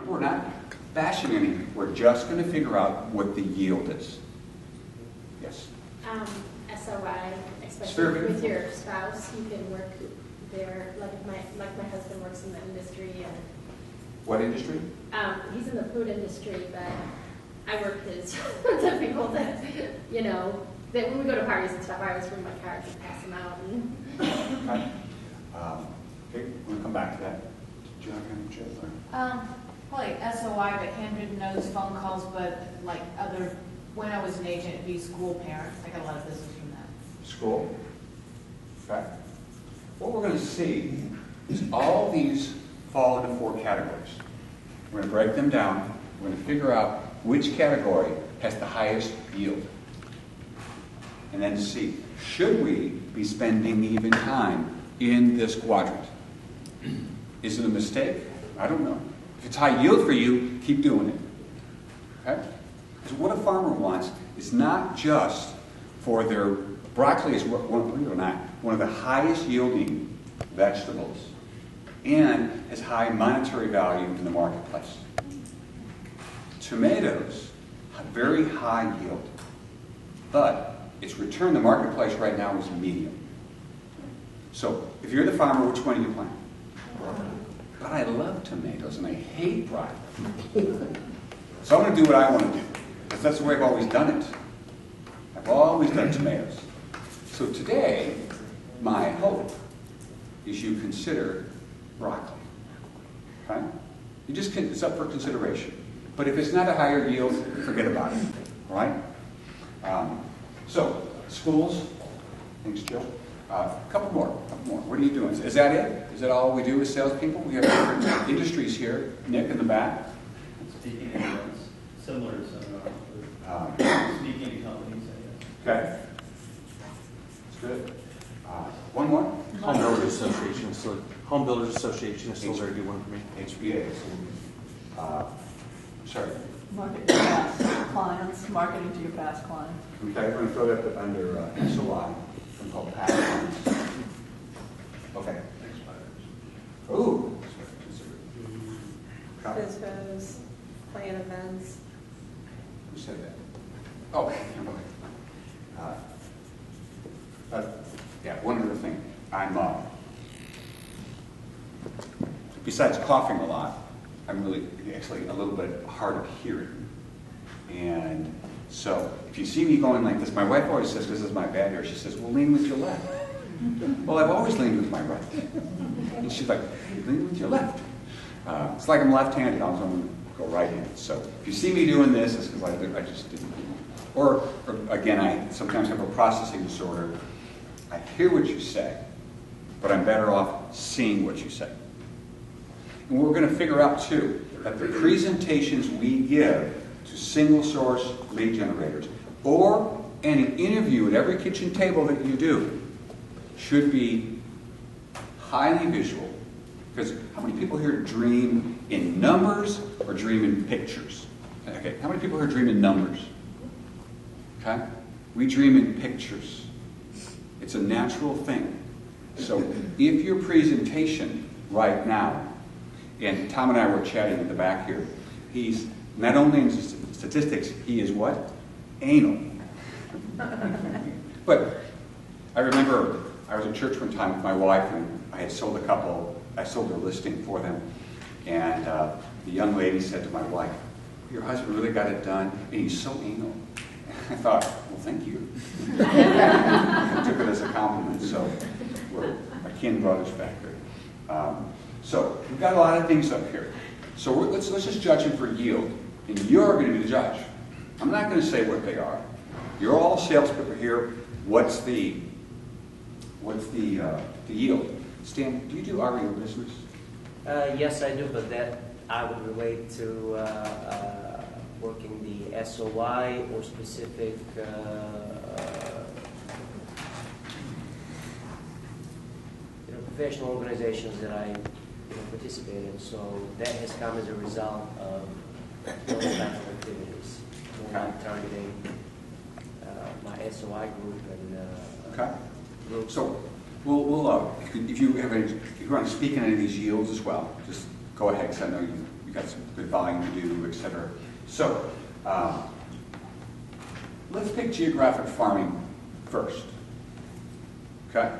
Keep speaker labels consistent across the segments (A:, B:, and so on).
A: We're not bashing anything. We're just going to figure out what the yield is. Yes?
B: SOI, especially with your spouse, you can work there. Like my husband works in the industry. And
A: what industry?
B: He's in the food industry, but I work his to people that, you know, that when we go to parties and stuff, I always bring my cards and pass them out. And
A: okay. Okay, we'll come back to that. Do you have any, Jill?
C: Probably SOI, but handwritten notes, phone calls, but like other, when I was an agent, it'd be school parents. I got a lot of business from that.
A: School. Okay. What we're going to see is all these fall into 4 categories. We're going to break them down. We're going to figure out which category has the highest yield. And then see, should we be spending even time in this quadrant? Is it a mistake? I don't know. If it's high yield for you, keep doing it. Okay? Because what a farmer wants is not just for their broccoli is believe it or not, one of the highest yielding vegetables and has high monetary value in the marketplace. Tomatoes have very high yield, but its return in the marketplace right now is medium. So if you're the farmer, which one do you plant? But I love tomatoes and I hate broccoli. So I'm going to do what I want to do, because that's the way I've always done it. I've always done tomatoes. So today, my hope is you consider broccoli. Okay? It's up for consideration. But if it's not a higher yield, forget about it. All right? So, schools. Thanks, Jill. A couple more. What are you doing? Is that it? Is that all we do as salespeople? We have different industries here. Nick in the back.
D: Speaking events, similar to seminar. Speaking to companies, I guess.
A: Okay. That's good. One more.
E: Home Builders Association. So Home Builders Association is still a very good one for me.
A: HBA. Sorry.
F: Marketing to your past clients. Marketing to your past clients.
A: Okay, we're going to throw that under SOI. Something called past. Okay. Ooh.
G: Business, plan events.
A: Who said that? Oh, okay. Yeah, one other thing. I'm, besides coughing a lot, I'm really actually a little bit hard of hearing. And so if you see me going like this, my wife always says, this is my bad ear, she says, well, lean with your left. Well, I've always leaned with my right. And she's like, lean with your left. It's like I'm left-handed, I'm going to go right-handed. So if you see me doing this, it's because I just didn't. Or again, I sometimes have a processing disorder. I hear what you say, but I'm better off seeing what you say. And we're going to figure out, too, that the presentations we give to single-source lead generators or any interview at every kitchen table that you do should be highly visual. Because how many people here dream in numbers or dream in pictures? Okay, how many people here dream in numbers? Okay? We dream in pictures. It's a natural thing. So if your presentation right now, and Tom and I were chatting at the back here, he's not only in statistics, he is what? Anal. But I remember I was at church one time with my wife, and I had sold a couple, I sold their listing for them, and the young lady said to my wife, your husband really got it done, and he's so anal. I thought, well, thank you. I took it as a compliment, so we're a kin brothers factory. So we've got a lot of things up here. So let's just judge them for yield, and you're going to be the judge. I'm not going to say what they are. You're all salespeople here. What's the yield? Stan, do you do REO business?
H: Yes, I do, but that I would relate to working the SOI or specific professional organizations that I participate in. So that has come as a result of those types of activities. We're not targeting my SOI group and
A: Okay.
H: groups.
A: So if you want to speak in any of these yields as well, just go ahead, because I know you you've got some good volume to do, et cetera. So, let's pick geographic farming first. Okay?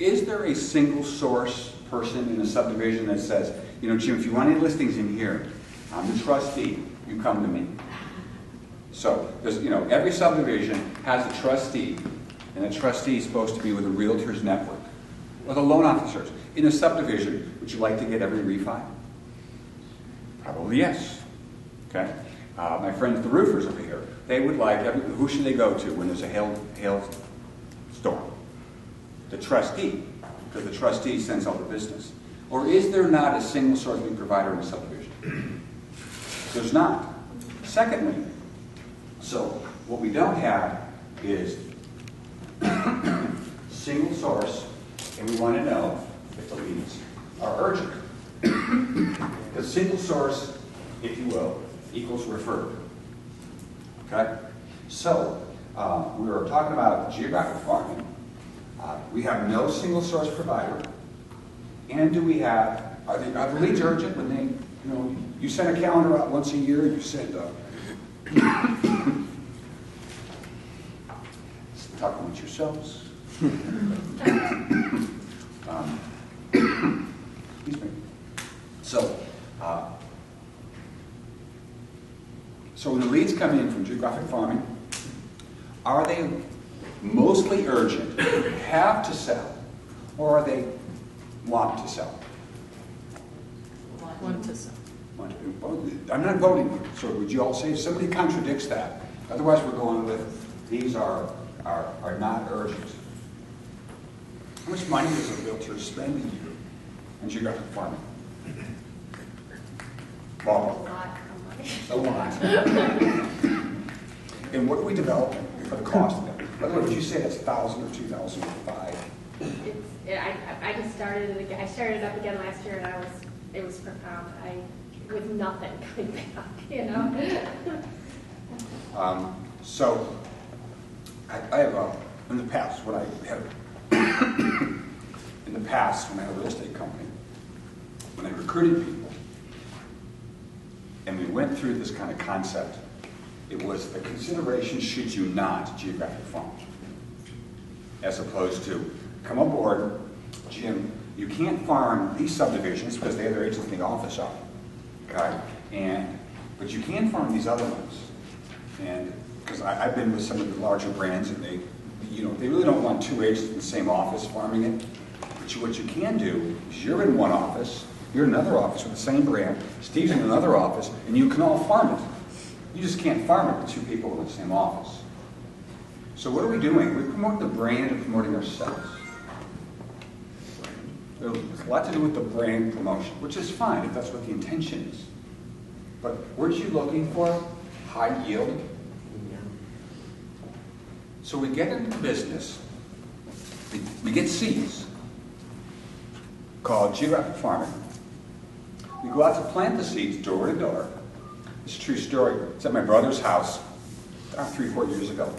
A: Is there a single source person in a subdivision that says, you know, Jim, if you want any listings in here, I'm the trustee, you come to me. So, there's, you know, every subdivision has a trustee, and the trustee is supposed to be with a realtor's network, or the loan officers. In a subdivision, would you like to get every refi? Probably yes. Okay? My friends, the roofers over here, they would like, who should they go to when there's a hail storm? The trustee, because the trustee sends all the business. Or is there not a single source lead provider in a subdivision? There's not. Secondly, so what we don't have is single source, and we want to know if the leads are urgent. The single source, if you will, equals referred. Okay? So, we were talking about geographic farming. We have no single source provider. And do we have, are the leads urgent when they, you know, you send a calendar out once a year, you send talk amongst yourselves. Excuse me. So, so when the leads come in from geographic farming, are they mostly urgent, have to sell, or are they want to sell?
F: Want to sell.
A: I'm not voting, so would you all say if somebody contradicts that? Otherwise, we're going with these are not urgent. How much money does a realtor spend a year on geographic farming?
B: A
A: Ball.
B: lot of money.
A: A lot. And what are we developing for the cost of that? By the way, would you say that's 1,000 or 2,000 or 5?
B: I just started it again. I started it up again last year, and it was profound. With nothing coming back, you know.
A: So I have in the past when I had in the past when I had a real estate company, when I recruited people, and we went through this kind of concept, it was the consideration should you not geographic farm, as opposed to come aboard, Jim. You can't farm these subdivisions because they have their agents in the office up, okay? But you can farm these other ones, and because I've been with some of the larger brands, and they really don't want two agents in the same office farming it. But what you can do is you're in one office, you're in another office with the same brand, Steve's in another office, and you can all farm it. You just can't farm it with two people in the same office. So what are we doing? We promote the brand and promoting ourselves. There's a lot to do with the brand promotion, which is fine if that's what the intention is. But weren't you looking for high yield? So we get into business, we get seeds called geographic farming. We go out to plant the seeds door to door. It's a true story. It's at my brother's house 3 or 4 years ago.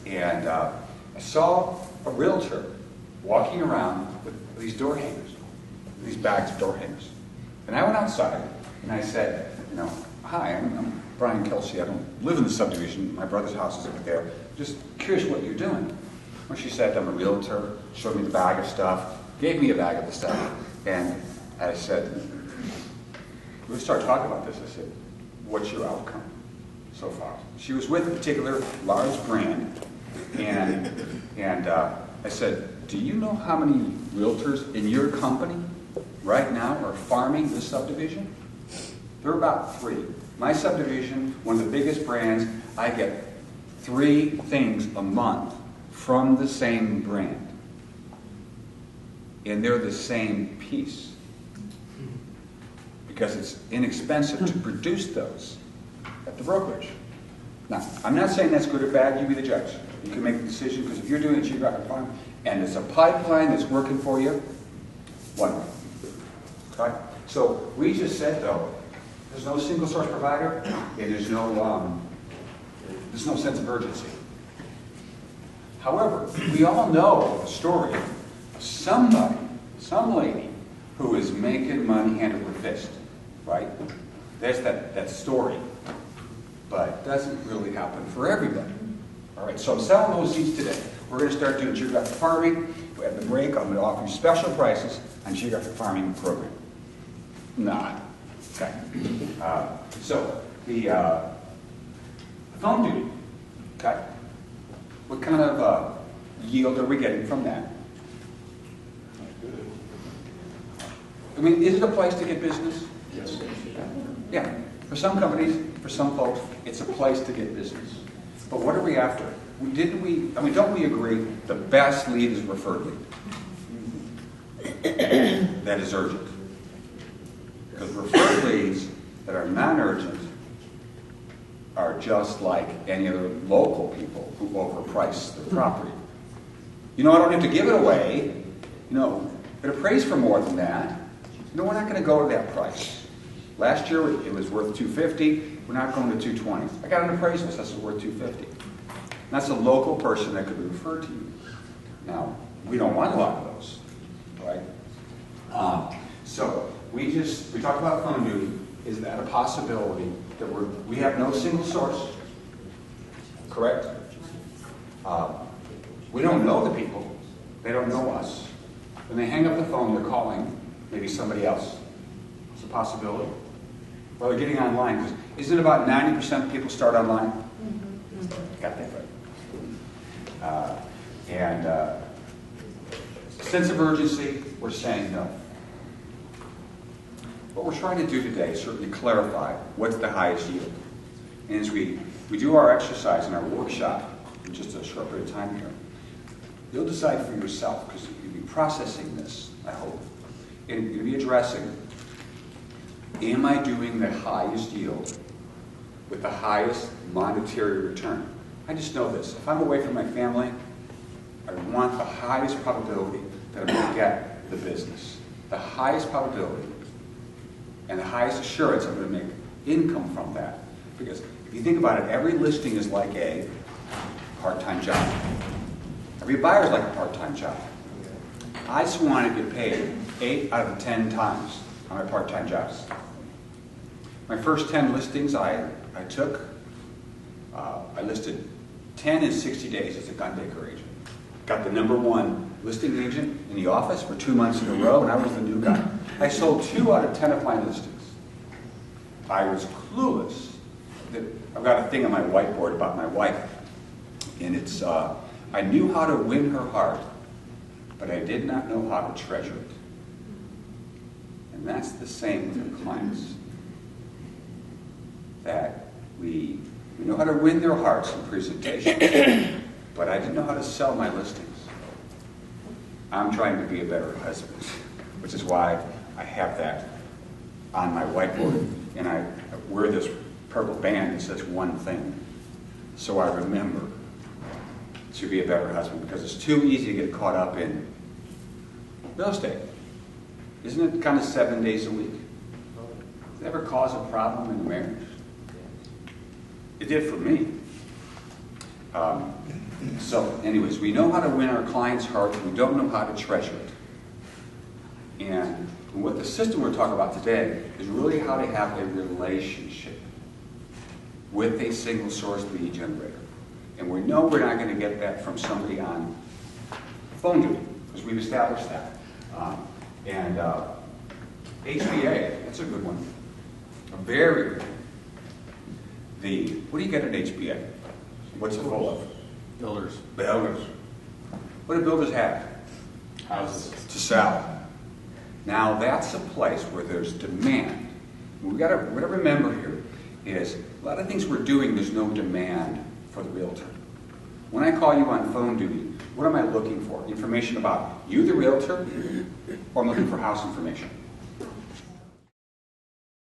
A: And I saw a realtor walking around with these door hangers, these bags of door hangers. And I went outside and I said, hi, I'm Bryan Kelsey. I don't live in the subdivision. My brother's house is over there. Just curious what you're doing. Well, she said, I'm a realtor, showed me the bag of stuff, gave me a bag of the stuff. And I said, we started talking about this. I said, what's your outcome so far? She was with a particular large brand. And I said, do you know how many realtors in your company right now are farming this subdivision? There are about 3. My subdivision, one of the biggest brands, I get 3 things a month from the same brand. And they're the same piece. Because it's inexpensive to produce those at the brokerage. Now, I'm not saying that's good or bad, you be the judge. You can make a decision, because if you're doing a geographic farm and it's a pipeline that's working for you, one way. Okay? So we just said, though, there's no single source provider, and there's no sense of urgency. However, we all know a story of somebody, some lady, who is making money hand over fist. right? There's that story, but it doesn't really happen for everybody. All right, so I'm selling those seeds today. We're going to start doing geographic farming. At the break, I'm going to offer you special prices on geographic farming program. Not. Okay. So the phone duty. Okay. What kind of yield are we getting from that? I mean, is it a place to get business?
E: Yes.
A: Yeah. For some companies, for some folks, it's a place to get business. But what are we after? Don't we agree the best lead is referred lead? That is urgent. Because referred leads that are non-urgent are just like any other local people who overprice their property. I don't have to give it away. It appraised for more than that. We're not going to go to that price. Last year it was worth $250. We're not going to $220. I got an appraisal that says it's worth $250. That's a local person that could be referred to you. Now, we don't want a lot of those, right? So we talked about phone duty. Is that a possibility that we have no single source? Correct? We don't know the people. They don't know us. When they hang up the phone, they're calling maybe somebody else. It's a possibility. Well, they're getting online. Because isn't it about 90% of people start online? Got that right. Sense of urgency, we're saying no. What we're trying to do today is certainly clarify what's the highest yield. And as we do our exercise in our workshop, in just a short period of time here, you'll decide for yourself, because you'll be processing this, I hope, and you'll be addressing, am I doing the highest yield with the highest monetary return? I just know this. If I'm away from my family, I want the highest probability that I'm going to get the business. The highest probability and the highest assurance I'm going to make income from that. Because if you think about it, every listing is like a part-time job. Every buyer is like a part-time job. I just want to get paid 8 out of 10 times on my part-time jobs. My first 10 listings I took, I listed 10 in 60 days as a gun decker agent. Got the #1 listing agent in the office for 2 months in a row, and I was the new guy. I sold 2 out of 10 of my listings. I was clueless. I've got a thing on my whiteboard about my wife, and it's, I knew how to win her heart, but I did not know how to treasure it. And that's the same with our clients. That we know how to win their hearts in presentations, but I didn't know how to sell my listings. I'm trying to be a better husband, which is why I have that on my whiteboard, and I wear this purple band that says one thing, so I remember to be a better husband, because it's too easy to get caught up in real estate. Isn't it kind of 7 days a week? Does it ever cause a problem in a marriage? It did for me. So anyways, we know how to win our clients' hearts. We don't know how to treasure it. And what the system we're talking about today is really how to have a relationship with a single source lead generator. And we know we're not going to get that from somebody on phone duty, because we've established that. HBA, that's a good one. A very good one. What do you get at HBA? What's it full of?
E: Builders.
A: Builders. What do builders have?
E: Houses.
A: To sell. Now that's a place where there's demand. What we got to remember here is a lot of things we're doing, there's no demand for the realtor. When I call you on phone duty, what am I looking for? Information about you, the realtor, or I'm looking for house information?